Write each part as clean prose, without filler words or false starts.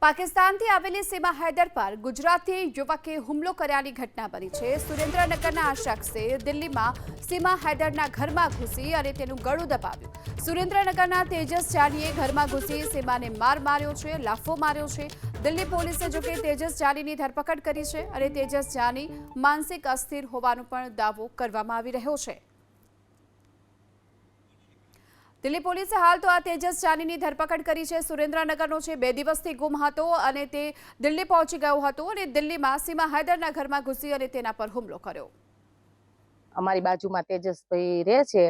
પાકિસ્તાનથી આવેલી સીમા હૈદર પર ગુજરાતી યુવકે હુમલો કર્યાની ઘટના બની છે। સુરેન્દ્રનગરના આ શખ્સે દિલ્હીમાં સીમા હૈદરના ઘરમાં ઘૂસી અને તેનું ગળું દબાવ્યું। સુરેન્દ્રનગરના તેજસ જાનીએ ઘરમાં ઘૂસી સીમાને માર માર્યો છે, લાફો માર્યો છે। દિલ્હી પોલીસે જોકે તેજસ જાનીની ધરપકડ કરી છે અને તેજસ જાની માનસિક અસ્થિર હોવાનો પણ દાવો કરવામાં આવી રહ્યો છે। દિલ્હી પોલીસે હાલ તો આ તેજસ જાનીની ધરપકડ કરી છે। સુરેન્દ્રનગરનો છે, 2 દિવસથી ગુમ હતો અને તે દિલ્હી પહોંચી ગયો હતો અને દિલ્હીમાં સીમા હૈદરના ઘરમાં ઘૂસી અને તેના પર હુમલો કર્યો। અમારી બાજુમાં તેજસભાઈ રહે છે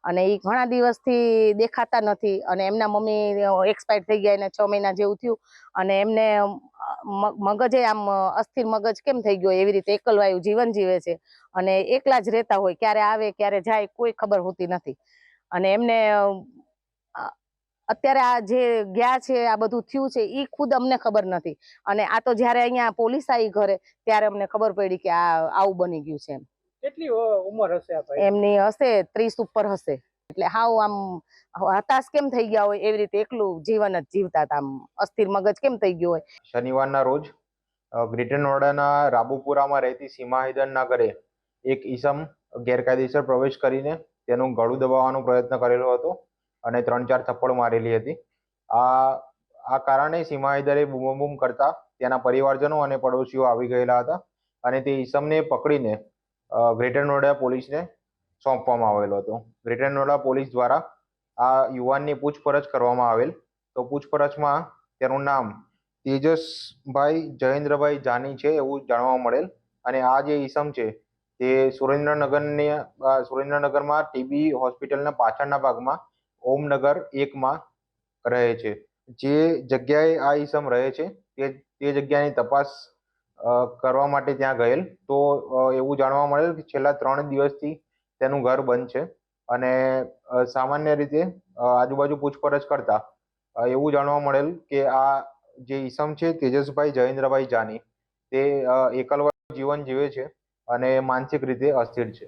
અને એ ઘણા દિવસથી દેખાતા નથી અને એમના મમ્મી એક્સપાયર થઈ ગયા, એને 6 મહિના જેવું થયું અને એમને મગજે આમ અસ્થિર મગજ કેમ થઈ ગયો એવી રીતે એકલવાયું જીવન જીવે છે અને એકલા જ રહેતા હોય, ક્યારે આવે ક્યારે જાય કોઈ ખબર હોતી નથી અને એમને અત્યારે આ જે ગયા છે, આ બધું થયું છે એ ખુદ અમને ખબર નથી અને આ તો જ્યારે અહીંયા પોલીસ આવી ઘરે ત્યારે અમને ખબર પડી કે આ આવું બની ગયું છે। કેટલી ઉંમર હશે આ ભાઈ? એમની હશે 30 ઉપર હશે। એટલે હાવ આમ હતાશ કેમ થઈ ગયા હોય એવી રીતે એકલું જીવન જ જીવતા હતા, આમ અસ્થિર મગજ કેમ થઈ ગયું હોય। શનિવારના રોજ ગ્રેટર નોઈડાના રાબુપુરામાં રહેતી સીમા હૈદરના ઘરે એક ઈસમ ગેરકાયદેસર પ્રવેશ કરીને તેનું ગળું દબાવવાનો પ્રયત્ન કરેલો હતો અને 3-4 થપ્પડ મારેલી હતી। આ કારણે સીમા હૈદરે બૂમાબૂમ કરતા તેના પરિવારજનો અને પડોશીઓ આવી ગયેલા હતા અને તે ઈસમને પકડીને ગ્રેટર નોઈડા પોલીસને સોંપવામાં આવેલો હતો। ગ્રેટર નોઈડા પોલીસ દ્વારા આ યુવાનની પૂછપરછ કરવામાં આવેલ તો પૂછપરછમાં તેનું નામ તેજસભાઈ જયેન્દ્રભાઈ જાની છે એવું જાણવા મળેલ અને આ જે ઈસમ છે તે સુરેન્દ્રનગરમાં ટીબી હોસ્પિટલના પાછળના ભાગમાં ઓમનગર 1માં રહે છે। જે જગ્યાએ આ ઈસમ રહે છે તે જગ્યાની તપાસ કરવા માટે ત્યાં ગયેલ તો એવું જાણવા મળેલ કે છેલ્લા 3 દિવસથી તેનું ઘર બંધ છે અને સામાન્ય રીતે આજુબાજુ પૂછપરછ કરતા એવું જાણવા મળેલ કે આ જે ઈસમ છે તેજસભાઈ જયેન્દ્રભાઈ જાની તે એકલવાયું જીવન જીવે છે અને માનસિક રીતે અસ્થિર છે।